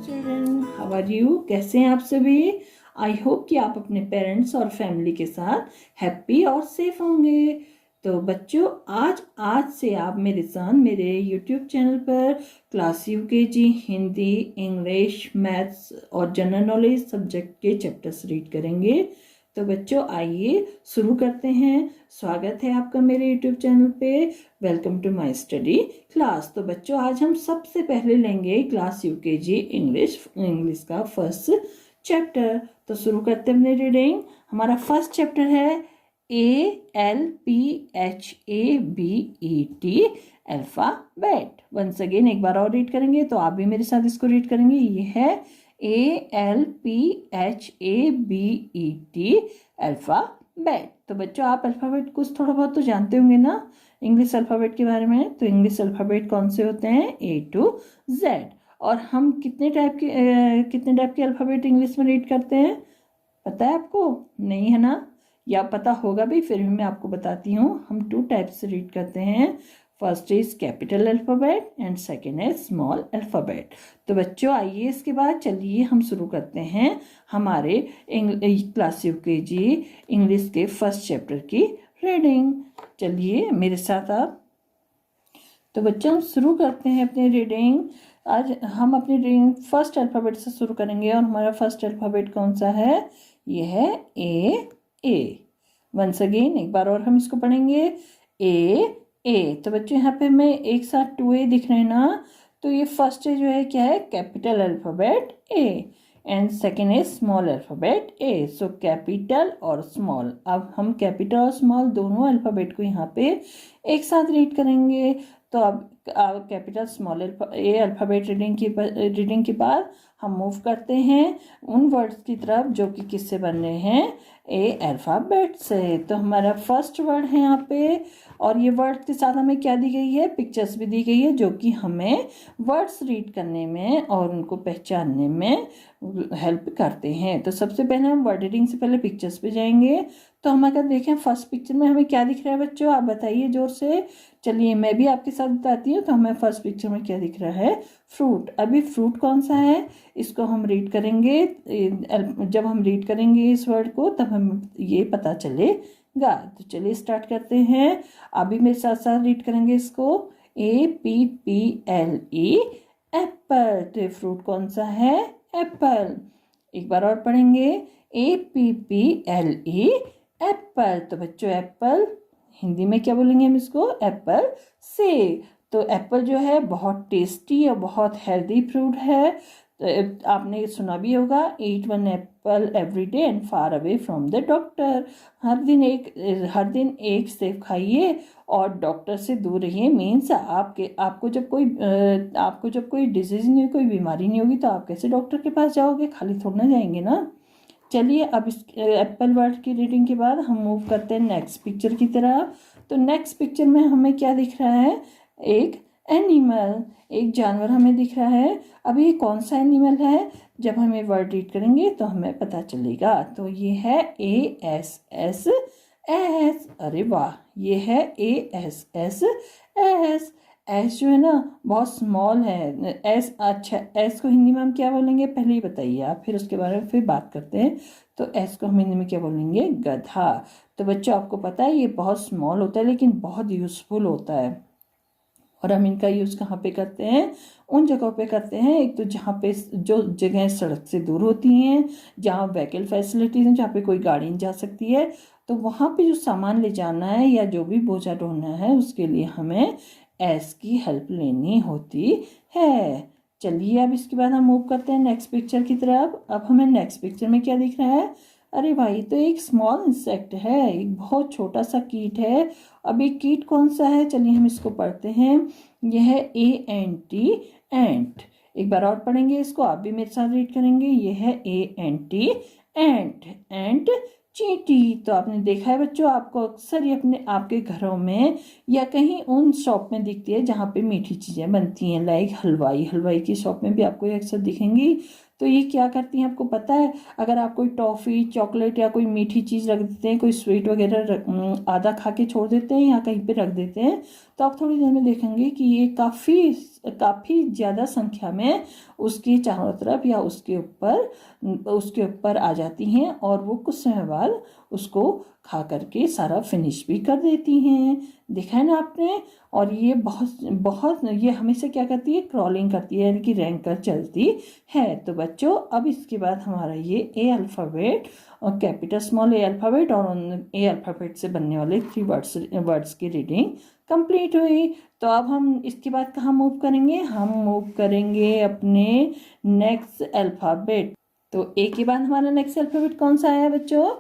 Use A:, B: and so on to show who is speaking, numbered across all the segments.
A: Children, how are you? कैसे हैं आप सभी? आई होप कि आप अपने पेरेंट्स और फैमिली के साथ हैप्पी और सेफ होंगे। तो बच्चों, आज से आप मेरे साथ मेरे यूट्यूब चैनल पर class UKG Hindi, English, maths और जनरल नॉलेज सब्जेक्ट के चैप्टर्स रीड करेंगे। तो बच्चों, आइए शुरू करते हैं। स्वागत है आपका मेरे यूट्यूब चैनल पे। Welcome to my study class. तो बच्चों, आज हम सबसे पहले लेंगे क्लास यूकेजी इंग्लिश का फर्स्ट चैप्टर। तो शुरू करते हैं अपनी रीडिंग। हमारा फर्स्ट चैप्टर है ALPHABET अल्फाबेट। वंस अगेन एक बार और रीड करेंगे, तो आप भी मेरे साथ इसको रीड करेंगे। ये है ALPHABET अल्फाबेट। तो बच्चों, आप अल्फाबेट कुछ थोड़ा बहुत तो जानते होंगे ना इंग्लिश अल्फाबेट के बारे में। तो इंग्लिश अल्फाबेट कौन से होते हैं? A to Z। और हम कितने टाइप के अल्फाबेट इंग्लिश में रीड करते हैं, पता है आपको? नहीं है ना, या पता होगा भी, फिर भी मैं आपको बताती हूँ। हम 2 टाइप से रीड करते हैं। First is capital alphabet and second is small alphabet. तो बच्चों, आइए इसके बाद चलिए हम शुरू करते हैं हमारे क्लास यूकेजी इंग्लिश के फर्स्ट चैप्टर की रीडिंग। चलिए मेरे साथ आप। तो बच्चों, हम शुरू करते हैं अपनी रीडिंग। आज हम अपनी रीडिंग फर्स्ट अल्फाबेट से शुरू करेंगे और हमारा फर्स्ट अल्फाबेट कौन सा है? ये है ए। वंस अगेन एक बार और हम इसको पढ़ेंगे। ए। तो बच्चों, यहाँ पे मैं एक साथ 2A दिख रहे हैं ना, तो ये फर्स्ट जो है क्या है? Capital alphabet A and second is small alphabet A. So capital और स्मॉल। अब हम कैपिटल और स्मॉल दोनों अल्फाबेट को यहाँ पे एक साथ रीड करेंगे। तो अब कैपिटल स्मॉल ए अल्फाबेट रीडिंग के बाद हम मूव करते हैं उन वर्ड्स की तरफ जो कि किससे बन रहे हैं? ए अल्फाबेट से। तो हमारा फर्स्ट वर्ड है यहाँ पे, और ये वर्ड के साथ हमें क्या दी गई है? पिक्चर्स भी दी गई है, जो कि हमें वर्ड्स रीड करने में और उनको पहचानने में हेल्प करते हैं। तो सबसे पहले हम वर्ड रीडिंग से पहले पिक्चर्स पे जाएंगे। तो हम अगर देखें फर्स्ट पिक्चर में हमें क्या दिख रहा है बच्चों? आप बताइए जोर से। चलिए मैं भी आपके साथ बताती हूँ। तो हमें फर्स्ट पिक्चर में क्या दिख रहा है? फ्रूट। अभी फ्रूट कौन सा है, इसको हम रीड करेंगे। जब हम रीड करेंगे इस वर्ड को, तब हमें ये पता चलेगा। तो चलिए स्टार्ट करते हैं। अभी मेरे साथ साथ रीड करेंगे इसको। APPLE Apple. तो ये फ्रूट कौन सा है? एप्पल। एक बार और पढ़ेंगे। APPLE Apple. तो बच्चों, एप्पल हिंदी में क्या बोलेंगे हम इसको? एप्पल से। तो एप्पल जो है बहुत टेस्टी और बहुत हेल्दी फ्रूट है। तो आपने सुना भी होगा, eat 1 apple every day and far away from the doctor. हर दिन एक सेब खाइए और डॉक्टर से दूर रहिए। मीन्स आपको जब कोई डिजीज नहीं, कोई बीमारी नहीं होगी, तो आप कैसे डॉक्टर के पास जाओगे? खाली थोड़ा ना जाएंगे ना। चलिए अब इस एप्पल वर्ड की रीडिंग के बाद हम मूव करते हैं नेक्स्ट पिक्चर की तरफ। तो नेक्स्ट पिक्चर में हमें क्या दिख रहा है? एक एनिमल, एक जानवर हमें दिख रहा है। अब ये कौन सा एनिमल है? जब हम ये वर्ड रीड करेंगे तो हमें पता चलेगा। तो ये है ASSS। अरे वाह, ये है ASSS। एस जो है ना बहुत स्मॉल है। एस, अच्छा, एस को हिंदी में हम क्या बोलेंगे पहले ही बताइए आप, फिर उसके बारे में फिर बात करते हैं। तो एस को हम हिंदी में क्या बोलेंगे? गधा। तो बच्चों, आपको पता है ये बहुत स्मॉल होता है लेकिन बहुत यूज़फुल होता है। और हम इनका यूज़ कहाँ पे करते हैं? उन जगहों पे करते हैं, एक तो जहाँ पे जो जगह सड़क से दूर होती हैं, जहाँ व्हीकल फैसिलिटीज़ हैं, जहाँ पे कोई गाड़ी नहीं जा सकती है, तो वहाँ पे जो सामान ले जाना है या जो भी बोझा ढोना है, उसके लिए हमें एस की हेल्प लेनी होती है। चलिए अब इसके बाद हम मूव करते हैं नेक्स्ट पिक्चर की तरफ। अब हमें नेक्स्ट पिक्चर में क्या दिख रहा है? अरे भाई, तो एक स्मॉल इंसेक्ट है, एक बहुत छोटा सा कीट है। अब ये कीट कौन सा है? चलिए हम इसको पढ़ते हैं। यह है ANT एंट। एक बार और पढ़ेंगे इसको, आप भी मेरे साथ रीड करेंगे। यह है ANT एंट चींटी। तो आपने देखा है बच्चों, आपको अक्सर ये आपके घरों में या कहीं उन शॉप में दिखती है जहाँ पे मीठी चीज़ें बनती हैं, लाइक हलवाई की शॉप में भी आपको ये अक्सर दिखेंगी। तो ये क्या करती हैं आपको पता है? अगर आप कोई टॉफ़ी, चॉकलेट या कोई मीठी चीज़ रख देते हैं, कोई स्वीट वगैरह आधा खा के छोड़ देते हैं या कहीं पे रख देते हैं, तो आप थोड़ी देर में देखेंगे कि ये काफ़ी ज़्यादा संख्या में उसके चारों तरफ या उसके ऊपर आ जाती हैं और वो कुछ समय बाद उसको खा करके सारा फिनिश भी कर देती हैं। देखा है ना आपने? और ये बहुत बहुत ये हमेशा क्या करती है? क्रॉलिंग करती है, यानी कि रैंक कर चलती है। तो बच्चों अब इसके बाद हमारा ये ए अल्फ़ाबेट और कैपिटल स्मॉल ए अल्फ़ाबेट और ए अल्फ़ाबेट से बनने वाले 3 वर्ड्स की रीडिंग कंप्लीट हुई। तो अब हम इसके बाद कहाँ मूव करेंगे? हम मूव करेंगे अपने नेक्स्ट अल्फ़ाबेट। तो ए के बाद हमारा नेक्स्ट अल्फ़ाबेट कौन सा है बच्चों?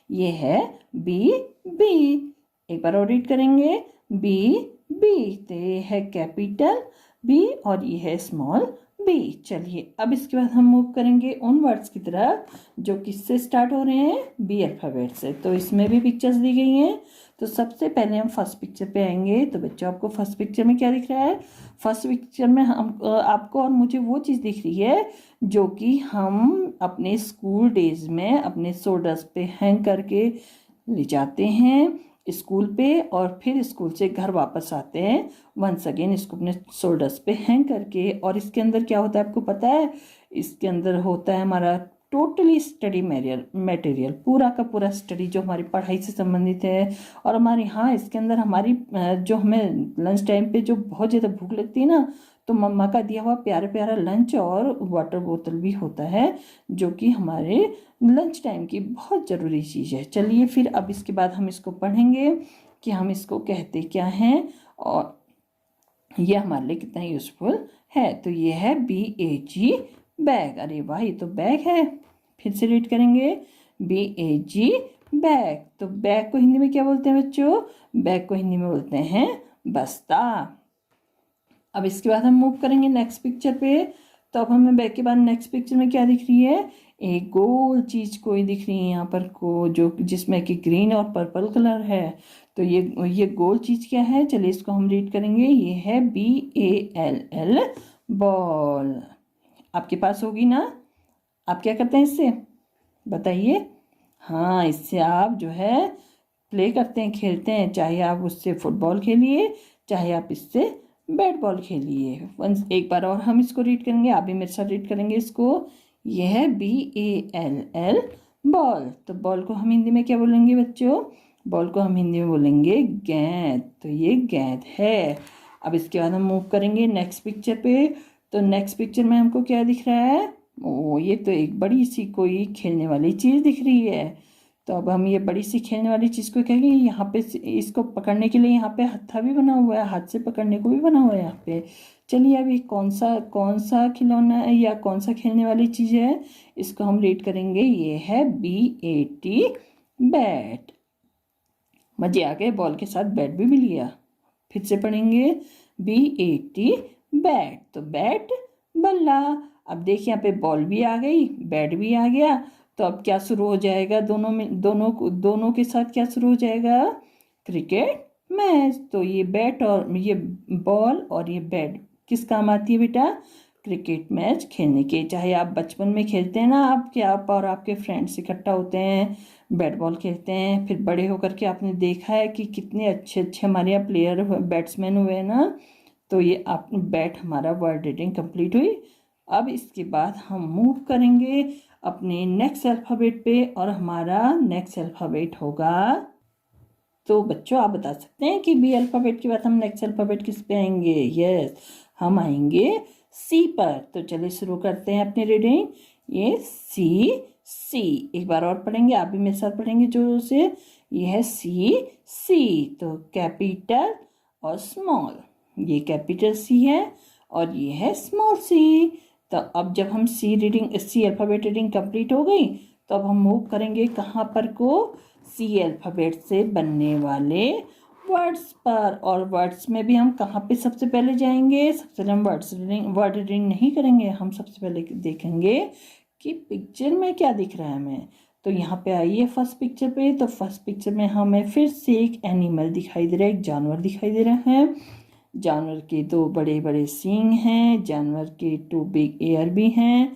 A: ये है बी। एक बार और रीड करेंगे, बी। तो ये है कैपिटल बी और ये है स्मॉल बी। चलिए अब इसके बाद हम मूव करेंगे उन वर्ड्स की तरफ जो किससे स्टार्ट हो रहे हैं? बी अल्फ़ाबेट से। तो इसमें भी पिक्चर्स दी गई हैं। तो सबसे पहले हम फर्स्ट पिक्चर पे आएंगे। तो बच्चों आपको फर्स्ट पिक्चर में क्या दिख रहा है? फर्स्ट पिक्चर में हम आपको और मुझे वो चीज़ दिख रही है जो कि हम अपने स्कूल डेज में अपने शोल्डर्स पे हैंग करके ले जाते हैं स्कूल पे और फिर स्कूल से घर वापस आते हैं वंस अगेन इसको अपने शोल्डर्स पे हैंग करके। और इसके अंदर क्या होता है आपको पता है? इसके अंदर होता है हमारा टोटली स्टडी मटेरियल, पूरा का पूरा स्टडी जो हमारी पढ़ाई से संबंधित है। और हमारे यहाँ इसके अंदर हमारी जो हमें लंच टाइम पे जो बहुत ज़्यादा भूख लगती है ना, तो मम्मा का दिया हुआ प्यारा प्यारा लंच और वाटर बोतल भी होता है जो कि हमारे लंच टाइम की बहुत ज़रूरी चीज़ है। चलिए फिर अब इसके बाद हम इसको पढ़ेंगे कि हम इसको कहते क्या हैं और ये हमारे लिए कितना यूज़फुल है। तो ये है BAG बैग। अरे वाह, ये तो बैग है। फिर से रीड करेंगे, BAG बैग। तो बैग को हिंदी में क्या बोलते हैं बच्चों? बैग को हिंदी में बोलते हैं बस्ता। अब इसके बाद हम मूव करेंगे नेक्स्ट पिक्चर पे। तो अब हमें बैग के बाद नेक्स्ट पिक्चर में क्या दिख रही है? एक गोल चीज़ कोई दिख रही है यहाँ पर को जो जिसमें कि ग्रीन और पर्पल कलर है। तो ये गोल चीज़ क्या है? चलिए इसको हम रीड करेंगे। ये है BALL बॉल। आपके पास होगी ना? आप क्या करते हैं इससे बताइए? हाँ, इससे आप जो है प्ले करते हैं, खेलते हैं। चाहे आप उससे फुटबॉल खेलिए, चाहे आप इससे बैट बॉल खेलिए। एक बार और हम इसको रीड करेंगे, आप भी मेरे साथ रीड करेंगे इसको। यह है BALL बॉल। तो बॉल को हम हिंदी में क्या बोलेंगे बच्चों? बॉल को हम हिंदी में बोलेंगे गेंद। तो ये गेंद है। अब इसके बाद हम मूव करेंगे नेक्स्ट पिक्चर पे। तो नेक्स्ट पिक्चर में हमको क्या दिख रहा है? ओ, ये तो एक बड़ी सी कोई खेलने वाली चीज़ दिख रही है। तो अब हम ये बड़ी सी खेलने वाली चीज़ को कहेंगे। यहाँ पे इसको पकड़ने के लिए यहाँ पे हत्था भी बना हुआ है, हाथ से पकड़ने को भी बना हुआ है यहाँ पे। चलिए अभी कौन सा खिलौना है या कौन सा खेलने वाली चीज़ है, इसको हम रीड करेंगे। ये है BAT बैट। मजे आ गए, बॉल के साथ बैट भी मिल गया। फिर से पढ़ेंगे BAT बैट। तो बैट बल्ला। अब देखिए यहाँ पे बॉल भी आ गई, बैट भी आ गया। तो अब क्या शुरू हो जाएगा? दोनों के साथ क्या शुरू हो जाएगा? Cricket match. तो ये बैट और ये बॉल और ये बैट किस काम आती है बेटा? क्रिकेट मैच खेलने के। चाहे आप बचपन में खेलते हैं ना, आप और आपके फ्रेंड्स इकट्ठा होते हैं, बैट बॉल खेलते हैं, फिर बड़े होकर के आपने देखा है कि कितने अच्छे अच्छे हमारे यहाँ प्लेयर बैट्समैन हुए हैं ना। तो ये आप बैट हमारा वर्ड रीडिंग कंप्लीट हुई। अब इसके बाद हम मूव करेंगे अपने नेक्स्ट अल्फ़ाबेट पे और हमारा नेक्स्ट अल्फ़ाबेट होगा। तो बच्चों आप बता सकते हैं कि बी अल्फ़ाबेट के बाद हम नेक्स्ट अल्फ़ाबेट किस पे आएंगे? यस, हम आएंगे सी पर। तो चलिए शुरू करते हैं अपनी रीडिंग। ये सी। एक बार और पढ़ेंगे, आप भी मेरे साथ पढ़ेंगे जोर से। ये है सी। तो कैपिटल और स्मॉल, ये कैपिटल सी है और ये है स्मॉल सी। तो अब जब हम सी अल्फ़ाबेट रीडिंग कंप्लीट हो गई, तो अब हम मूव करेंगे कहाँ पर को? सी अल्फ़ाबेट से बनने वाले वर्ड्स पर। और वर्ड्स में भी हम कहाँ पे सबसे पहले जाएंगे? सबसे पहले हम वर्ड रीडिंग नहीं करेंगे, हम सबसे पहले देखेंगे कि पिक्चर में क्या दिख रहा है हमें। तो यहाँ पे आइए फर्स्ट पिक्चर पे। तो फर्स्ट पिक्चर में हमें फिर से एक एनिमल दिखाई दे रहा है, एक जानवर दिखाई दे रहा है। जानवर के 2 बड़े बड़े सींग हैं, जानवर के 2 बिग ईयर भी हैं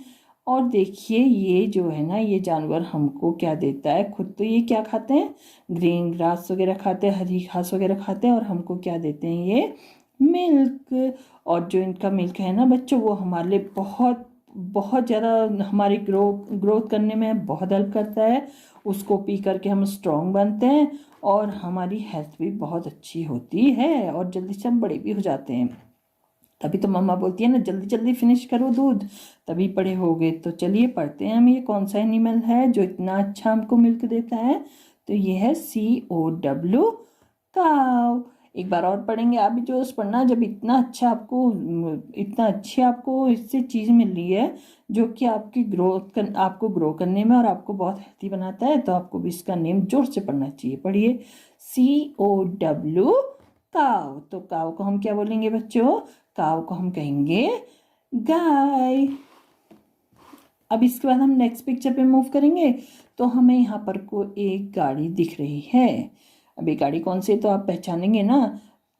A: और देखिए ये जो है ना, ये जानवर हमको क्या देता है, खुद तो ये क्या खाते हैं, ग्रीन ग्रास वगैरह खाते हैं, हरी घास वगैरह खाते हैं, और हमको क्या देते हैं, ये मिल्क। और जो इनका मिल्क है ना बच्चों, वो हमारे लिए बहुत बहुत ज़्यादा हमारी ग्रोथ करने में बहुत हेल्प करता है। उसको पी करके हम स्ट्रॉन्ग बनते हैं और हमारी हेल्थ भी बहुत अच्छी होती है, और जल्दी से हम बड़े भी हो जाते हैं। तभी तो मम्मा बोलती है ना, जल्दी जल्दी फिनिश करो दूध, तभी बड़े होगे। तो चलिए पढ़ते हैं हम, ये कौन सा एनिमल है जो इतना अच्छा हमको मिल्क देता है। तो ये है COW, काव। एक बार और पढ़ेंगे, आप भी जोश पढ़ना। जब इतना अच्छा आपको, इतना अच्छी आपको इससे चीज़ मिल रही है जो कि आपकी आपको ग्रो करने में और आपको बहुत हेल्थी बनाता है, तो आपको भी इसका नेम जोर से पढ़ना चाहिए। पढ़िए, COW, काव। तो काव को हम क्या बोलेंगे बच्चों, काव को हम कहेंगे गाय। अब इसके बाद हम नेक्स्ट पिक्चर पे मूव करेंगे, तो हमें यहाँ पर को एक गाड़ी दिख रही है। अब ये गाड़ी कौन सी है तो आप पहचानेंगे ना,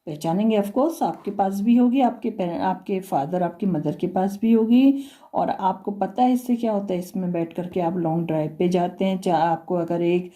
A: पहचानेंगे ऑफ कोर्स। आपके पास भी होगी, आपके फादर आपकी मदर के पास भी होगी, और आपको पता है इससे क्या होता है। इसमें बैठ करके आप लॉन्ग ड्राइव पे जाते हैं, चाहे आपको अगर एक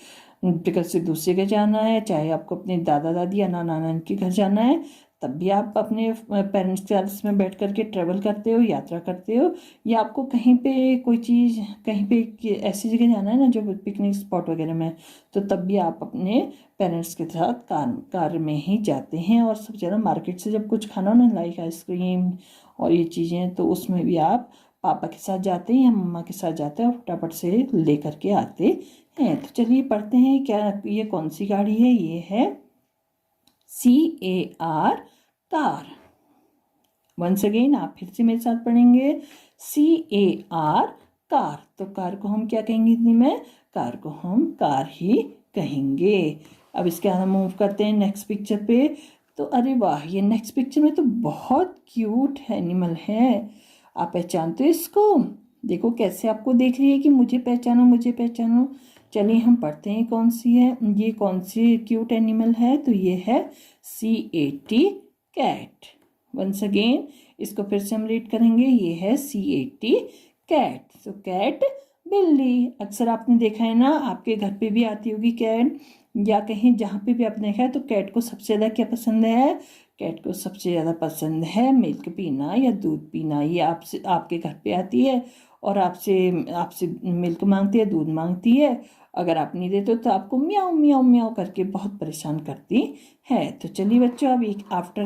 A: जगह से दूसरी जगह जाना है, चाहे आपको अपने दादा दादी या नाना नानी के घर जाना है, तब भी आप अपने पेरेंट्स के साथ इसमें बैठ करके ट्रेवल करते हो, यात्रा करते हो। या आपको कहीं पे कोई चीज़, कहीं पे ऐसी जगह जाना है ना जो पिकनिक स्पॉट वगैरह में, तो तब भी आप अपने पेरेंट्स के साथ कार में ही जाते हैं। और सबसे ज़्यादा मार्केट से जब कुछ खाना हो ना, लाइक आइसक्रीम और ये चीज़ें, तो उसमें भी आप पापा के साथ जाते हैं या मम्मा के साथ जाते हैं और फटाफट से ले करके आते हैं। तो चलिए पढ़ते हैं, क्या ये कौन सी गाड़ी है। ये है CAR, कार। वंस अगेन आप फिर से मेरे साथ पढ़ेंगे, CAR, कार। तो कार को हम क्या कहेंगे हिंदी में, कार को हम कार ही कहेंगे। अब इसके बाद हम मूव करते हैं नेक्स्ट पिक्चर पे। तो अरे वाह, ये नेक्स्ट पिक्चर में तो बहुत क्यूट एनिमल है। आप पहचानते हो इसको, देखो कैसे आपको देख रही है कि मुझे पहचानो मुझे पहचानो। चलिए हम पढ़ते हैं कौन सी है, ये कौन सी क्यूट एनिमल है। तो ये है CAT, कैट। वंस अगेन इसको फिर से हम रीड करेंगे, ये है CAT, कैट। तो कैट बिल्ली। अक्सर आपने देखा है ना, आपके घर पे भी आती होगी कैट, या कहीं जहाँ पे भी आपने देखा है। तो कैट को सबसे ज़्यादा क्या पसंद है, कैट को सबसे ज़्यादा पसंद है मिल्क पीना या दूध पीना। ये आपसे, आपके घर पे आती है और आपसे आपसे मिल्क मांगती है, दूध मांगती है। अगर आप नहीं देते तो आपको म्याऊं म्याऊं म्याऊं करके बहुत परेशान करती है। तो चलिए बच्चों, अब एक आफ्टर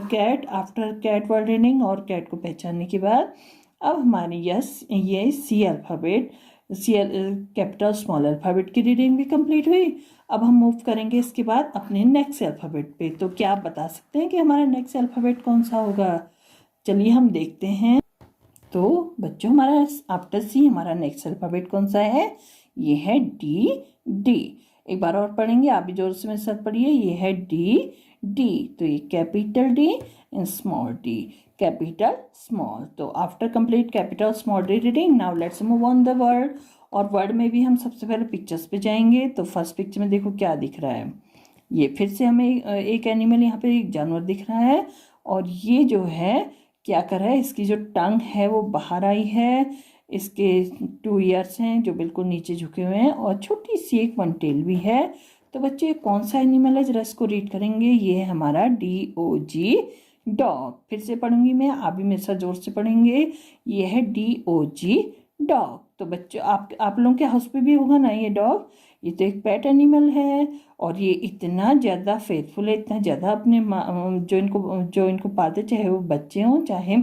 A: कैट वर्ड रीडिंग और कैट को पहचानने के बाद अब हमारी ये C alphabet, capital small alphabet की रीडिंग भी कंप्लीट हुई। अब हम मूव करेंगे इसके बाद अपने नेक्स्ट अल्फ़ाबेट पे। तो क्या आप बता सकते हैं कि हमारा नेक्स्ट अल्फ़ाबेट कौन सा होगा। चलिए हम देखते हैं। तो बच्चों, हमारा आफ्टर C हमारा नेक्स्ट अल्फ़ाबेट कौन सा है, ये है D। एक बार और पढ़ेंगे, आप भी जोर से मेरे साथ पढ़िए, ये है D। तो ये capital D and small d, capital small. तो after complete capital small D reading, now let's move on the word. और वर्ड में भी हम सबसे पहले पिक्चर्स पे जाएंगे। तो फर्स्ट पिक्चर में देखो क्या दिख रहा है, ये फिर से हमें एक एनिमल, यहाँ पे एक जानवर दिख रहा है। और ये जो है क्या कर रहा है, इसकी जो टंग है वो बाहर आई है। इसके 2 ईयर्स हैं जो बिल्कुल नीचे झुके हुए हैं, और छोटी सी एक 1 टेल भी है। तो बच्चे ये कौन सा एनिमल है, जरा इसको रीड करेंगे। ये है हमारा DOG, डॉग। फिर से पढ़ूंगी मैं, आप भी मेरे साथ जोर से पढ़ेंगे। ये है DOG, डॉग। तो बच्चों, आप लोगों के हाउस पे भी होगा ना ये डॉग। ये तो एक पेट एनिमल है, और ये इतना ज़्यादा फेथफुल है, इतना ज़्यादा अपने जो इनको पालते, चाहे वो बच्चे हों चाहे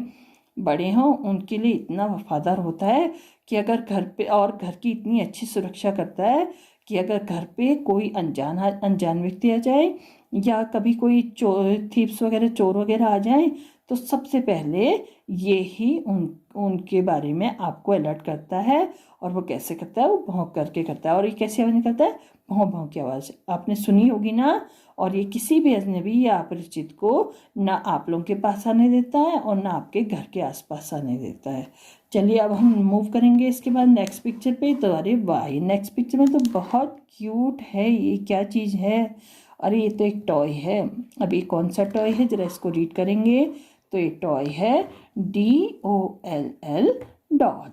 A: बड़े हों, उनके लिए इतना वफादार होता है कि अगर घर पे, और घर की इतनी अच्छी सुरक्षा करता है कि अगर घर पे कोई अनजान व्यक्ति आ जाए, या कभी कोई थीप्स वगैरह, चोर वगैरह आ जाए, तो सबसे पहले ये ही उनके बारे में आपको अलर्ट करता है। और वो कैसे करता है, वो भौंक करके करता है। और ये कैसे आवाज़ निकलता है, भौं भौं की आवाज़ आपने सुनी होगी ना। और ये किसी भी अजनबी या अपरिचित को ना आप लोगों के पास आने देता है और ना आपके घर के आसपास आने देता है। चलिए अब हम मूव करेंगे इसके बाद नेक्स्ट पिक्चर पे। तो अरे वाह, ये नेक्स्ट पिक्चर में तो बहुत क्यूट है, ये क्या चीज़ है। अरे ये तो एक टॉय है। अब ये कौन सा टॉय है, जरा इसको रीड करेंगे। तो ये टॉय है DOLL, डॉल।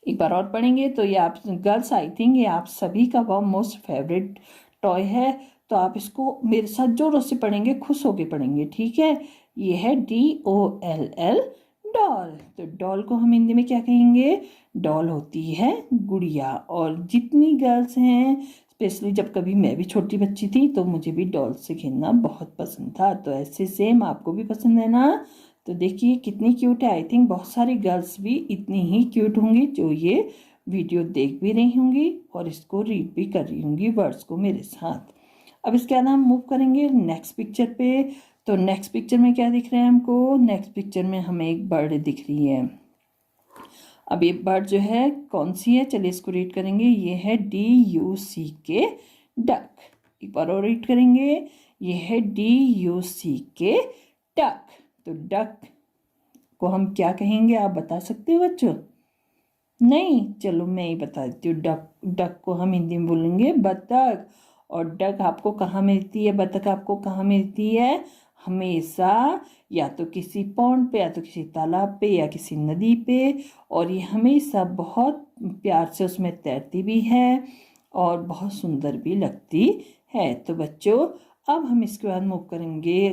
A: एक बार और पढ़ेंगे। तो ये आप गर्ल्स, आई थिंक ये आप सभी का बहुत मोस्ट फेवरेट टॉय है, तो आप इसको मेरे साथ जोरों से पढ़ेंगे, खुश होके पढ़ेंगे, ठीक है। ये है DOLL, डॉल। तो डॉल को हम हिंदी में क्या कहेंगे? डॉल होती है गुड़िया। और जितनी गर्ल्स हैं, स्पेशली जब कभी मैं भी छोटी बच्ची थी तो मुझे भी डॉल से खेलना बहुत पसंद था। तो ऐसे सेम आपको भी पसंद है ना? तो देखिए कितनी क्यूट है। आई थिंक बहुत सारी गर्ल्स भी इतनी ही क्यूट होंगी जो ये वीडियो देख भी रही होंगी और इसको रीड भी कर रही होंगी वर्ड्स को मेरे साथ। अब इसके बाद हम मूव करेंगे नेक्स्ट पिक्चर पे। तो नेक्स्ट पिक्चर में क्या दिख रहा है हमको? नेक्स्ट पिक्चर में हमें एक बर्ड दिख रही है। अब ये बर्ड जो है कौन सी है, चलिए इसको रीड करेंगे। ये है DUCK, डक। एक बार और रीड करेंगे। ये है DUCK, डक। तो डक को हम क्या कहेंगे, आप बता सकते हो बच्चों? नहीं, चलो मैं ही बता देती हूँ। डक, डक को हम हिंदी में बोलेंगे बतख। और डक आपको कहाँ मिलती है? बतख आपको कहाँ मिलती है? हमेशा या तो किसी पॉन्ड पे, या तो किसी तालाब पे, या किसी नदी पे। और ये हमेशा बहुत प्यार से उसमें तैरती भी है और बहुत सुंदर भी लगती है। तो बच्चों अब हम इसके बाद मूव करेंगे।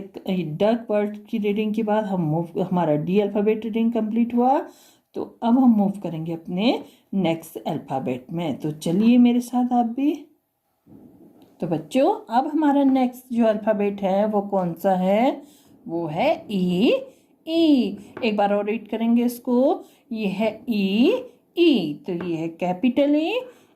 A: डक वर्ड की रीडिंग के बाद हमारा D अल्फ़ाबेट रीडिंग कंप्लीट हुआ। तो अब हम मूव करेंगे अपने नेक्स्ट अल्फ़ाबेट में। तो चलिए मेरे साथ आप भी। तो बच्चों अब हमारा नेक्स्ट जो अल्फ़ाबेट है वो कौन सा है? वो है E। एक बार और रीड करेंगे इसको। ये है E। तो ये है कैपिटल E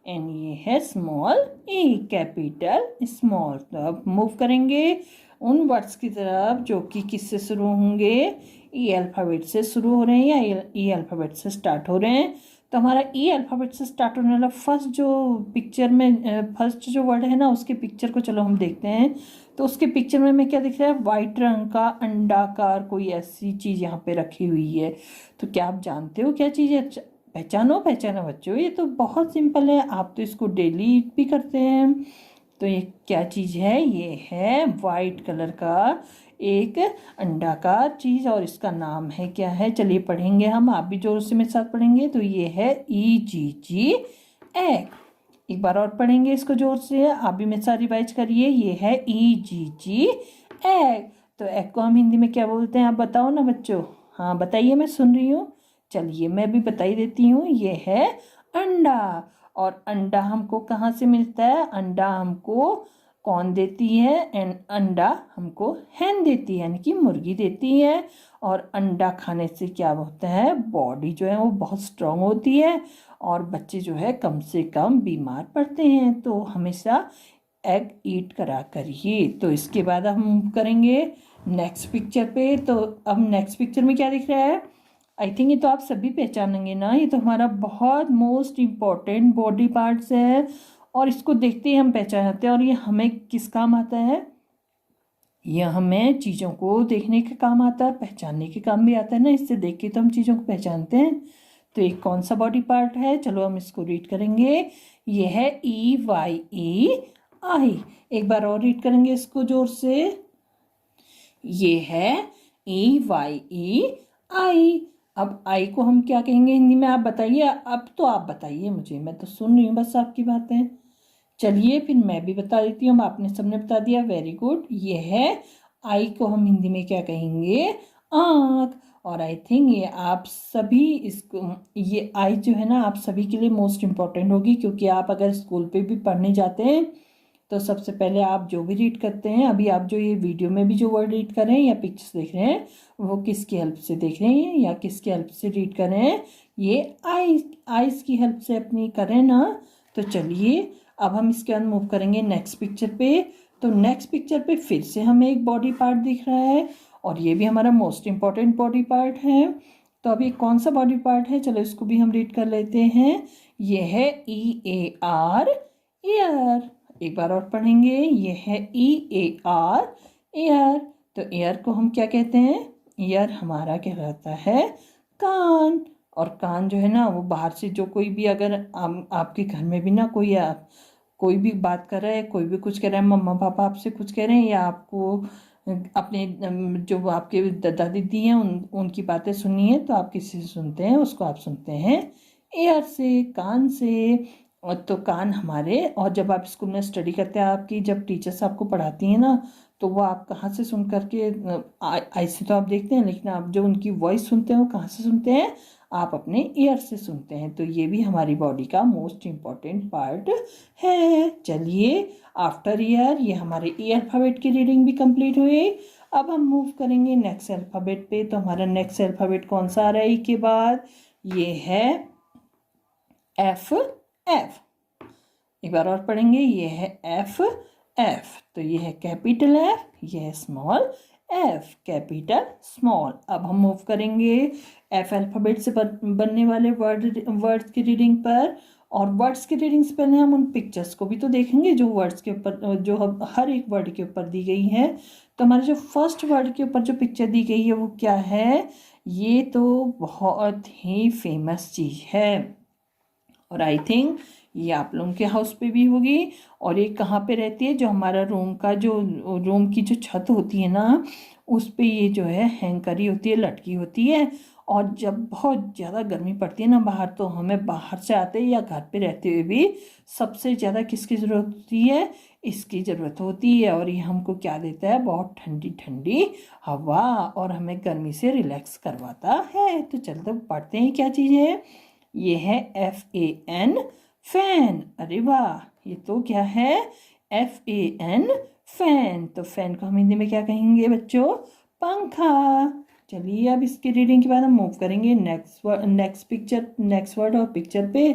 A: एंड ये है स्मॉल E, कैपिटल स्मॉल। तो अब मूव करेंगे उन वर्ड्स की तरफ जो कि किससे शुरू होंगे? E अल्फ़ाबेट से शुरू हो रहे हैं या E अल्फ़ाबेट से स्टार्ट हो रहे हैं। तो हमारा E अल्फ़ाबेट से स्टार्ट होने वाला फर्स्ट जो पिक्चर में फर्स्ट जो वर्ड है ना, उसके पिक्चर को चलो हम देखते हैं। तो उसके पिक्चर में हमें क्या दिख रहा है? वाइट रंग का अंडाकार कोई ऐसी चीज़ यहाँ पे रखी हुई है। तो क्या आप जानते हो क्या चीज़ है? पहचानो पहचानो बच्चों, ये तो बहुत सिंपल है, आप तो इसको डेली भी करते हैं। तो ये क्या चीज़ है? ये है वाइट कलर का एक अंडाकार चीज़ और इसका नाम है क्या है? चलिए पढ़ेंगे हम, आप भी जोर से मेरे साथ पढ़ेंगे। तो ये है EGG, एग। एक बार और पढ़ेंगे इसको जोर से, आप भी मेरे साथ रिवाइज करिए। ये है EGG, एग। तो एग को हम हिंदी में क्या बोलते हैं, आप बताओ ना बच्चों। हाँ बताइए, मैं सुन रही हूँ। चलिए मैं भी बता ही देती हूँ। ये है अंडा। और अंडा हमको कहाँ से मिलता है? अंडा हमको कौन देती है? एंड अंडा हमको हैन देती है, यानी कि मुर्गी देती है। और अंडा खाने से क्या होता है? बॉडी जो है वो बहुत स्ट्रांग होती है और बच्चे जो है कम से कम बीमार पड़ते हैं। तो हमेशा एग ईट करा करिए। तो इसके बाद हम करेंगे नेक्स्ट पिक्चर पे। तो अब नेक्स्ट पिक्चर में क्या दिख रहा है? आई थिंक ये तो आप सभी पहचानेंगे ना, ये तो हमारा बहुत मोस्ट इम्पॉर्टेंट बॉडी पार्ट्स है और इसको देखते ही हम पहचान जाते हैं। और ये हमें किस काम आता है? ये हमें चीज़ों को देखने के काम आता है, पहचानने के काम भी आता है ना, इससे देख के तो हम चीज़ों को पहचानते हैं। तो ये कौन सा बॉडी पार्ट है? चलो हम इसको रीड करेंगे। ये है EYEI। एक बार और रीड करेंगे इसको जोर से। ये है EYEI। अब आई को हम क्या कहेंगे हिंदी में, आप बताइए। अब तो आप बताइए मुझे, मैं तो सुन रही हूँ बस आपकी बातें। चलिए फिर मैं भी बता देती हूँ, आपने सबने बता दिया, वेरी गुड। ये है आई को हम हिंदी में क्या कहेंगे? आँख। और आई थिंक ये आप सभी इसको, ये आई जो है ना आप सभी के लिए मोस्ट इम्पॉर्टेंट होगी, क्योंकि आप अगर स्कूल पे भी पढ़ने जाते हैं तो सबसे पहले आप जो भी रीड करते हैं, अभी आप जो ये वीडियो में भी जो वर्ड रीड कर रहे हैं या पिक्चर्स देख रहे हैं, वो किसकी हेल्प से देख रहे हैं या किसकी हेल्प से रीड कर रहे हैं? ये आईज की हेल्प से अपनी करें ना। तो चलिए अब हम इसके बाद मूव करेंगे नेक्स्ट पिक्चर पे। तो नेक्स्ट पिक्चर पे फिर से हमें एक बॉडी पार्ट दिख रहा है और ये भी हमारा मोस्ट इम्पॉर्टेंट बॉडी पार्ट है। तो अभी कौन सा बॉडी पार्ट है, चलो इसको भी हम रीड कर लेते हैं। ये है EAR, एयर। एक बार और पढ़ेंगे। ये है EAR, एयर। तो एयर को हम क्या कहते हैं? एयर हमारा कहलाता है कान। और कान जो है ना वो बाहर से जो कोई भी अगर आपके घर में भी ना कोई भी बात कर रहा है, कोई भी कुछ कह रहा है, मम्मा पापा आपसे कुछ कह रहे हैं या आपको अपने जो आपके दादा दीदी हैं उनकी बातें सुननी है, तो आप किससे सुनते हैं? उसको आप सुनते हैं एयर से, कान से। और तो कान हमारे, और जब आप स्कूल में स्टडी करते हैं, आपकी जब टीचर्स आपको पढ़ाती हैं ना, तो वो आप कहाँ से सुन करके, ऐसे तो आप देखते हैं, लेकिन आप जो उनकी वॉइस सुनते हैं वो कहाँ से सुनते हैं, आप अपने ईयर से सुनते हैं। तो ये भी हमारी बॉडी का मोस्ट इम्पॉर्टेंट पार्ट है। चलिए, आफ्टर ईयर ये हमारे ई अल्फ़ाबेट की रीडिंग भी कंप्लीट हुई। अब हम मूव करेंगे नेक्स्ट अल्फ़ाबेट पे। तो हमारा नेक्स्ट अल्फ़ाबेट कौन सा आ रहा है ई के बाद? ये है एफ। एफ एक बार और पढ़ेंगे, ये है एफ। एफ तो ये है कैपिटल एफ, ये है स्मॉल एफ, कैपिटल स्मॉल। अब हम मूव करेंगे एफ अल्फ़ाबेट से बनने वाले वर्ड्स की रीडिंग पर। और वर्ड्स की रीडिंग से पहले हम उन पिक्चर्स को भी तो देखेंगे जो वर्ड्स के ऊपर, जो हर एक वर्ड के ऊपर दी गई है। तो हमारे जो फर्स्ट वर्ड के ऊपर जो पिक्चर दी गई है वो क्या है? ये तो बहुत ही फेमस चीज़ है, और आई थिंक ये आप लोगों के हाउस पे भी होगी। और ये कहाँ पे रहती है? जो हमारा रूम का, जो रूम की जो छत होती है ना, उस पे ये जो है हैंग करी होती है, लटकी होती है। और जब बहुत ज़्यादा गर्मी पड़ती है ना बाहर, तो हमें बाहर से आते या घर पे रहते हुए भी सबसे ज़्यादा किसकी ज़रूरत होती है? इसकी ज़रूरत होती है। और ये हमको क्या देता है? बहुत ठंडी ठंडी हवा, और हमें गर्मी से रिलैक्स करवाता है। तो चलते पढ़ते हैं क्या चीज़ है। ये है FAN, फैन। अरे वाह, ये तो क्या है? FAN, fan. तो फैन को हम हिंदी में क्या कहेंगे बच्चों? पंखा। चलिए, अब इसकी रीडिंग के बाद हम मूव करेंगे नेक्स्ट वर्ड और पिक्चर पे।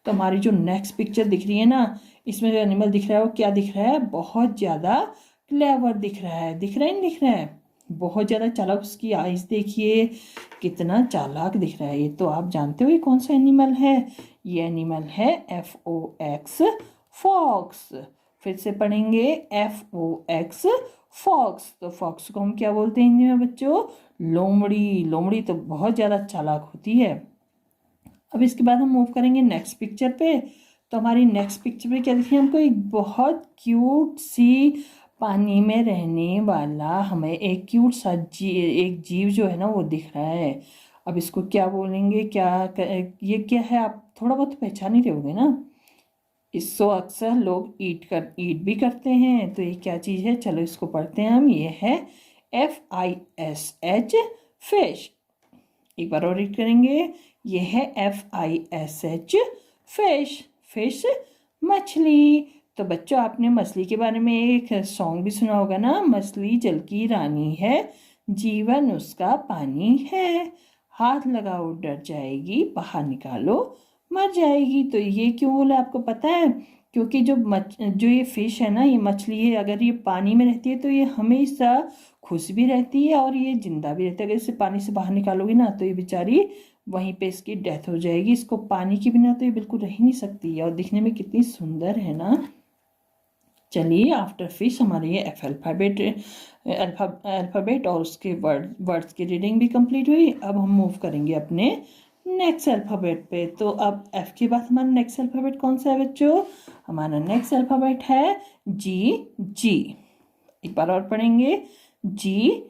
A: तो हमारी जो नेक्स्ट पिक्चर दिख रही है ना, इसमें जो एनिमल दिख रहा है वो क्या दिख रहा है? बहुत ज़्यादा क्लेवर दिख रहा है। दिख रहा है नहीं दिख रहा है? बहुत ज़्यादा चालाक। उसकी आइज़ देखिए, कितना चालाक दिख रहा है। ये तो आप जानते हो ये कौन सा एनिमल है? ये एनिमल है FOX, फॉक्स। फिर से पढ़ेंगे FOX, फॉक्स। तो फॉक्स को हम क्या बोलते हैं हिंदी में बच्चों? लोमड़ी। लोमड़ी तो बहुत ज़्यादा चालाक होती है। अब इसके बाद हम मूव करेंगे नेक्स्ट पिक्चर पे। तो हमारी नेक्स्ट पिक्चर पे क्या दिख रही है हमको? एक बहुत क्यूट सी पानी में रहने वाला, हमें एक क्यूट सा एक जीव जो है ना वो दिख रहा है। अब इसको क्या बोलेंगे? ये क्या है? आप थोड़ा बहुत पहचान ही रहोगे ना। इसको अक्सर लोग ईट भी करते हैं। तो ये क्या चीज़ है? चलो इसको पढ़ते हैं हम। ये है FISH, फिश। एक बार और रीड करेंगे। ये है FISH, फिश। फिश मछली। तो बच्चों, आपने मछली के बारे में एक सॉन्ग भी सुना होगा ना, मछली जल की रानी है, जीवन उसका पानी है, हाथ लगाओ डर जाएगी, बाहर निकालो मर जाएगी। तो ये क्यों बोला आपको पता है? क्योंकि जो ये फिश है ना, ये मछली है, अगर ये पानी में रहती है तो ये हमेशा खुश भी रहती है और ये जिंदा भी रहती है। अगर इसे पानी से बाहर निकालोगे ना, तो ये बेचारी वहीं पे इसकी डेथ हो जाएगी। इसको पानी के बिना तो ये बिल्कुल रह ही नहीं सकती है। और दिखने में कितनी सुंदर है ना। चलिए, आफ्टर फिश हमारे ये अल्फ़ाबेट और उसके वर्ड्स की रीडिंग भी कंप्लीट हुई। अब हम मूव करेंगे अपने नेक्स्ट अल्फ़ाबेट पे। तो अब एफ के बाद हमारा नेक्स्ट अल्फ़ाबेट कौन सा है बच्चों? हमारा नेक्स्ट अल्फ़ाबेट है जी। एक बार और पढ़ेंगे, जी।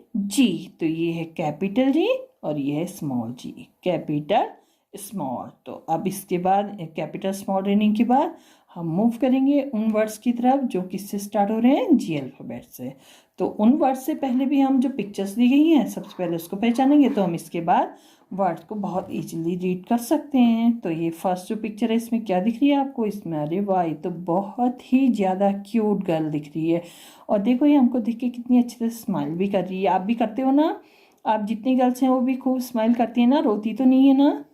A: तो ये है कैपिटल जी और ये है स्मॉल जी, कैपिटल स्मॉल। तो अब इसके बाद कैपिटल स्मॉल रीडिंग के बाद हम मूव करेंगे उन वर्ड्स की तरफ जो किससे स्टार्ट हो रहे हैं? जी अल्फ़ाबेट से। तो उन वर्ड्स से पहले भी हम जो पिक्चर्स दी गई हैं सबसे पहले उसको पहचानेंगे, तो हम इसके बाद वर्ड्स को बहुत इजीली रीड कर सकते हैं। तो ये फर्स्ट जो पिक्चर है, इसमें क्या दिख रही है आपको? इसमें अरे वाह, ये तो बहुत ही ज़्यादा क्यूट गर्ल दिख रही है। और देखो, ये हमको देख के कितनी अच्छी तरह स्माइल भी कर रही है। आप भी करते हो ना? आप जितनी गर्ल्स हैं वो भी खूब स्माइल करती है ना, रोती तो नहीं है ना?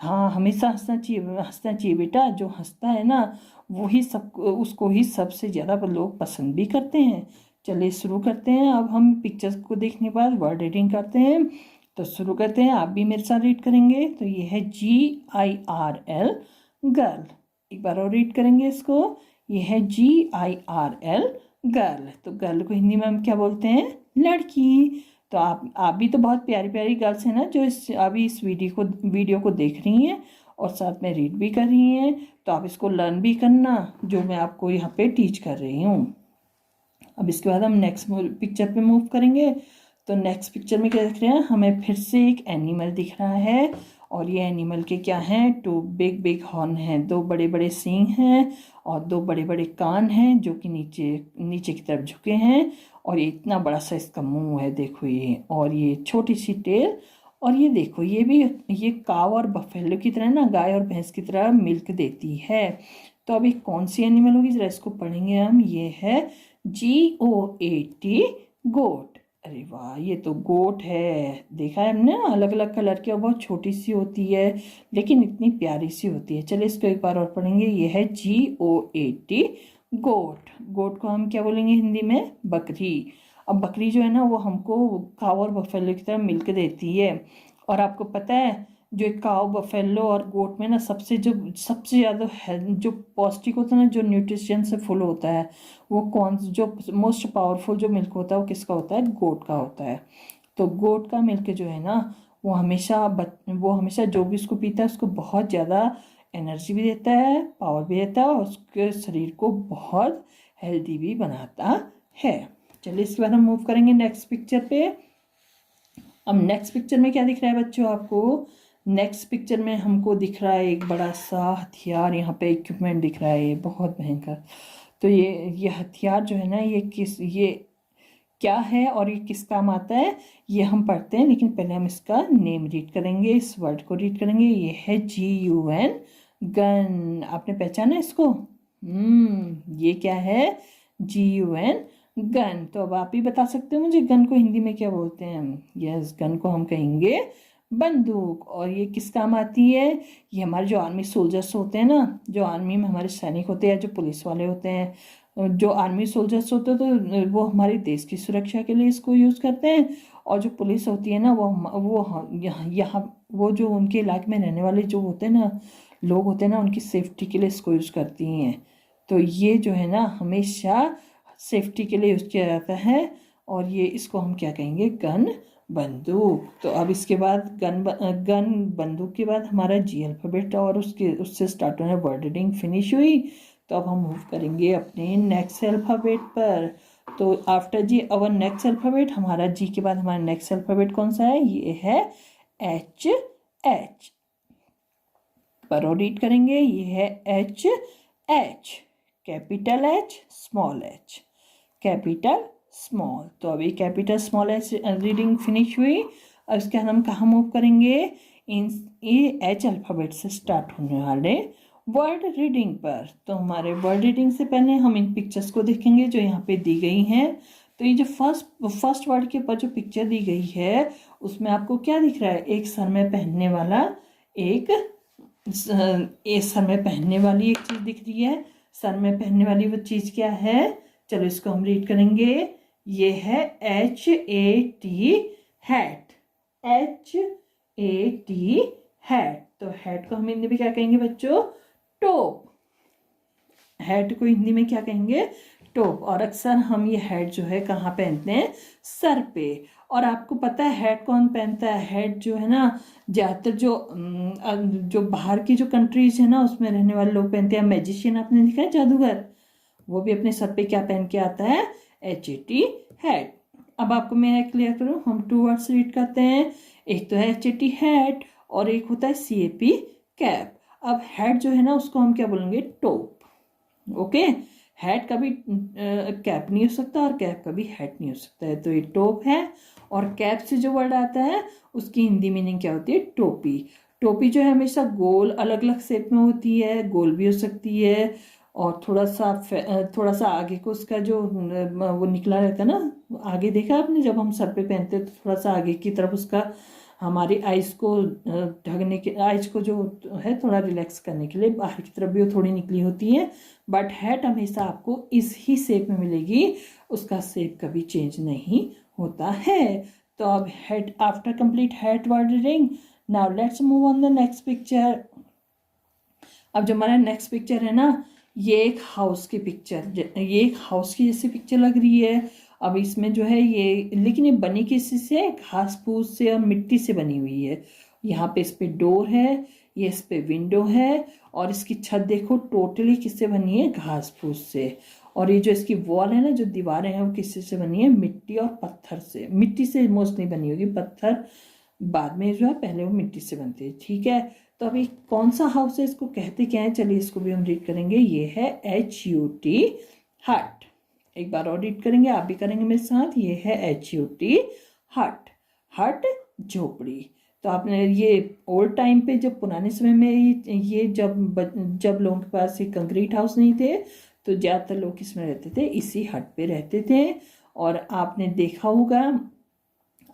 A: हाँ, हमेशा हंसना चाहिए बेटा। जो हंसता है ना, वही उसको ही सबसे ज़्यादा लोग पसंद भी करते हैं। चलिए शुरू करते हैं। अब हम पिक्चर्स को देखने के बाद वर्ड रीडिंग करते हैं। तो शुरू करते हैं, आप भी मेरे साथ रीड करेंगे। तो ये है GIRL, गर्ल। एक बार और रीड करेंगे इसको। ये है GIRL, गर्ल। तो गर्ल को हिंदी में हम क्या बोलते हैं? लड़की। तो आप भी तो बहुत प्यारी प्यारी गर्ल्स हैं ना, जो अभी इस वीडियो को देख रही हैं और साथ में रीड भी कर रही हैं। तो आप इसको लर्न भी करना, जो मैं आपको यहाँ पे टीच कर रही हूँ। अब इसके बाद हम नेक्स्ट पिक्चर पे मूव करेंगे। तो नेक्स्ट पिक्चर में क्या दिख रहा है, हमें फिर से एक एनिमल दिख रहा है और ये एनिमल के क्या हैं, 2 बिग बिग हॉर्न हैं, 2 बड़े बड़े सींग हैं और 2 बड़े बड़े कान हैं जो कि नीचे नीचे की तरफ झुके हैं और ये इतना बड़ा सा इसका मुंह है देखो ये, और ये छोटी सी टेल, और ये देखो ये भी, ये काव और बफेलो की तरह ना, गाय और भैंस की तरह मिल्क देती है। तो अभी कौन सी एनिमल होगी जरा इसको पढ़ेंगे हम, ये है GOAT गोट। अरे वाह, ये तो गोट है, देखा है हमने, अलग अलग कलर की और बहुत छोटी सी होती है लेकिन इतनी प्यारी सी होती है। चलिए इसको एक बार और पढ़ेंगे, ये है GOAT गोट। गोट को हम क्या बोलेंगे हिंदी में, बकरी। अब बकरी जो है ना वो हमको काव और बफेलो की तरह मिल्क देती है। और आपको पता है जो काव बफेलो और गोट में ना सबसे ज़्यादा जो पौष्टिक होता है ना, जो न्यूट्रिशन से फुल होता है, वो जो मोस्ट पावरफुल जो मिल्क होता है वो किसका होता है, गोट का होता है। तो गोट का मिल्क जो है ना वो हमेशा जो भी उसको पीता है उसको बहुत ज़्यादा एनर्जी भी देता है, पावर भी देता है और उसके शरीर को बहुत हेल्दी भी बनाता है। चलिए इसके बाद हम मूव करेंगे नेक्स्ट पिक्चर पे। अब नेक्स्ट पिक्चर में क्या दिख रहा है बच्चों आपको, नेक्स्ट पिक्चर में हमको दिख रहा है एक बड़ा सा हथियार, यहाँ पे इक्विपमेंट दिख रहा है ये बहुत भयंकर। तो ये हथियार जो है ना ये क्या है और ये किस काम आता है ये हम पढ़ते हैं, लेकिन पहले हम इसका नेम रीड करेंगे, इस वर्ड को रीड करेंगे। ये है GUN गन। आपने पहचाना इसको, ये क्या है, GUN गन। तो अब आप ही बता सकते हो मुझे गन को हिंदी में क्या बोलते हैं। यस, गन को हम कहेंगे बंदूक। और ये किस काम आती है, ये हमारे जो आर्मी सोल्जर्स होते हैं ना, जो आर्मी में हमारे सैनिक होते हैं, जो पुलिस वाले होते हैं, जो आर्मी सोल्जर्स होते हैं तो वो हमारे देश की सुरक्षा के लिए इसको यूज़ करते हैं। और जो पुलिस होती है ना वो यहाँ वो जो उनके इलाके में रहने वाले जो होते हैं ना लोग होते हैं ना, उनकी सेफ्टी के लिए इसको यूज़ करती हैं। तो ये जो है ना हमेशा सेफ्टी के लिए यूज़ किया जाता है और ये इसको हम क्या कहेंगे, गन बंदूक। तो अब इसके बाद गन बंदूक के बाद हमारा G अल्फ़ाबेट और उससे स्टार्ट होने वर्ड रीडिंग फिनिश हुई। तो अब हम मूव करेंगे अपने नेक्स्ट अल्फ़ाबेट पर। तो after G our next alphabet, हमारा G के बाद हमारा नेक्स्ट अल्फ़ाबेट कौन सा है, ये है H पर और रीड करेंगे, ये है H capital H small h, capital small. तो अभी capital small h reading finish हुई। अब इसके बाद हम कहाँ मूव करेंगे, ये H अल्फ़ाबेट से स्टार्ट होने वाले वर्ड रीडिंग पर। तो हमारे वर्ड रीडिंग से पहले हम इन पिक्चर्स को देखेंगे जो यहाँ पे दी गई हैं। तो ये जो फर्स्ट वर्ड के ऊपर जो पिक्चर दी गई है उसमें आपको क्या दिख रहा है, एक सर में पहनने वाला एक सर में पहनने वाली एक चीज़ दिख रही है। सर में पहनने वाली वो चीज़ क्या है, चलो इसको हम रीड करेंगे, ये है HAT हैट, HAT हैट। तो हैट को हम हिंदी में क्या कहेंगे बच्चों, टोप। हैट को हिंदी में क्या कहेंगे, टोप। और अक्सर हम ये हैट जो है कहाँ पहनते हैं, सर पे। और आपको पता है हैट कौन पहनता है, हैट जो है ना ज़्यादातर जो बाहर की जो कंट्रीज है ना उसमें रहने वाले लोग पहनते हैं। मैजिशियन आपने देखा है, जादूगर, वो भी अपने सर पे क्या पहन के आता है, HAT हैट। अब आपको मैं क्लियर करूँ, हम 2 वर्ड्स रीड करते हैं, एक तो है HAT हैट और एक होता है CAP कैप। अब हैट जो है ना उसको हम क्या बोलेंगे, टोप। ओके, हैट कभी कैप नहीं हो सकता और कैप कभी हैट नहीं हो सकता है, तो ये टोप है। और कैप से जो वर्ड आता है उसकी हिंदी मीनिंग क्या होती है, टोपी। टोपी जो है हमेशा गोल अलग अलग शेप में होती है, गोल भी हो सकती है और थोड़ा सा आगे को उसका जो वो निकला रहता है ना, आगे देखा आपने जब हम सर पे पहनते हैं तो थोड़ा सा आगे की तरफ उसका हमारी आइज़ को ढकने के, आइज़ को जो है थोड़ा रिलैक्स करने के लिए बाहर की तरफ भी वो थोड़ी निकली होती है। बट हैट हमेशा आपको इस ही शेप में मिलेगी, उसका शेप कभी चेंज नहीं होता है। तो अब hat, after complete hat word reading, now let's move on the next picture. अब जो हमारा नेक्स्ट पिक्चर है ना, ये एक हाउस की पिक्चर, ये एक हाउस की जैसी पिक्चर लग रही है। अब इसमें जो है ये, लेकिन ये बनी किसी से, घास फूस से और मिट्टी से बनी हुई है। यहाँ पे इस पे डोर है, ये इस पे विंडो है और इसकी छत देखो टोटली किससे बनी है, घास फूस से। और ये जो इसकी वॉल है ना, जो दीवारें हैं, वो किससे से बनी है? मिट्टी और पत्थर से। मिट्टी से मोस्टली बनी होगी, पत्थर बाद में जो है, पहले वो मिट्टी से बनती है। ठीक है, तो अभी कौन सा हाउस है, इसको कहते क्या है? चलिए इसको भी हम रीड करेंगे। ये है HUT, हट। एक बार और रीड करेंगे, आप भी करेंगे मेरे साथ। ये है HUT, हट। हट झोपड़ी। तो आपने ये ओल्ड टाइम पे, जब पुराने समय में ये जब लोगों के पास ये कंक्रीट हाउस नहीं थे, तो ज़्यादातर लोग किसमें रहते थे? इसी हट पे रहते थे। और आपने देखा होगा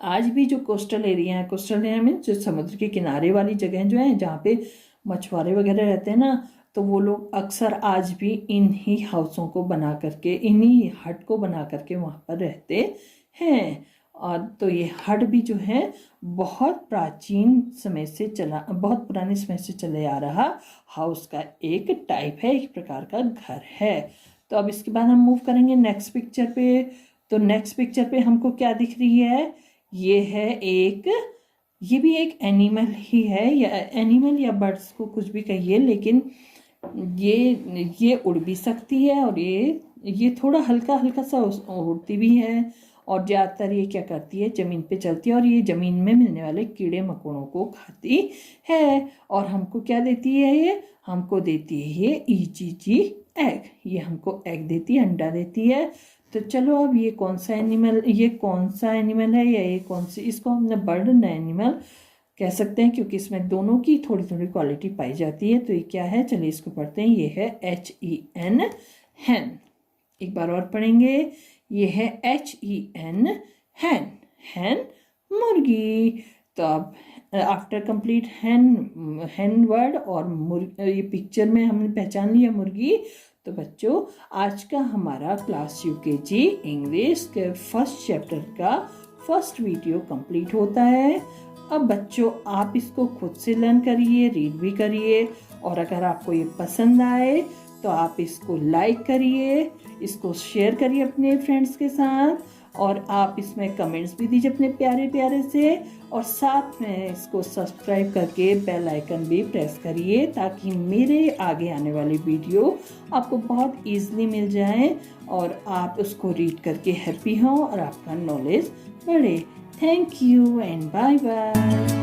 A: आज भी जो कोस्टल एरिया है, कोस्टल एरिया में जो समुद्र के किनारे वाली जगह जो है, जहाँ पे मछुआरे वगैरह रहते हैं ना, तो वो लोग अक्सर आज भी इन्हीं हाउसों को बना करके, इन्हीं हट को बना करके वहाँ पर रहते हैं। और तो ये हट भी जो है बहुत प्राचीन समय से चला, बहुत पुराने समय से चले आ रहा हाउस का एक टाइप है, एक प्रकार का घर है। तो अब इसके बाद हम मूव करेंगे नेक्स्ट पिक्चर पे। तो नेक्स्ट पिक्चर पे हमको क्या दिख रही है? ये है ये भी एक एनिमल ही है, या एनिमल या बर्ड्स को कुछ भी कहिए, लेकिन ये उड़ भी सकती है, और ये थोड़ा हल्का हल्का सा उड़ती भी है। और ज़्यादातर ये क्या करती है? ज़मीन पे चलती है, और ये ज़मीन में मिलने वाले कीड़े मकोड़ों को खाती है। और हमको क्या देती है? ये हमको देती है ये EGG एग। ये हमको एग देती है, अंडा देती है। तो चलो अब ये कौन सा एनिमल है, या ये कौन सी, इसको हमने बर्ड न एनिमल कह सकते हैं, क्योंकि इसमें दोनों की थोड़ी थोड़ी क्वालिटी पाई जाती है। तो ये क्या है? चलिए इसको पढ़ते हैं। ये है HEN, हैन। एक बार और पढ़ेंगे। ये है HEN, हैन। हैन मुर्गी। तो अब आफ्टर कंप्लीट हैन वर्ड और ये पिक्चर में हमने पहचान लिया मुर्गी। तो बच्चों, आज का हमारा क्लास UKG इंग्लिश के फर्स्ट चैप्टर का फर्स्ट वीडियो कंप्लीट होता है। अब बच्चों, आप इसको खुद से लर्न करिए, रीड भी करिए, और अगर आपको ये पसंद आए तो आप इसको लाइक करिए, इसको शेयर करिए अपने फ्रेंड्स के साथ, और आप इसमें कमेंट्स भी दीजिए अपने प्यारे प्यारे से, और साथ में इसको सब्सक्राइब करके बेल आइकन भी प्रेस करिए, ताकि मेरे आगे आने वाली वीडियो आपको बहुत ईजिली मिल जाए, और आप उसको रीड करके हैप्पी हों और आपका नॉलेज बढ़े। Thank you and bye bye.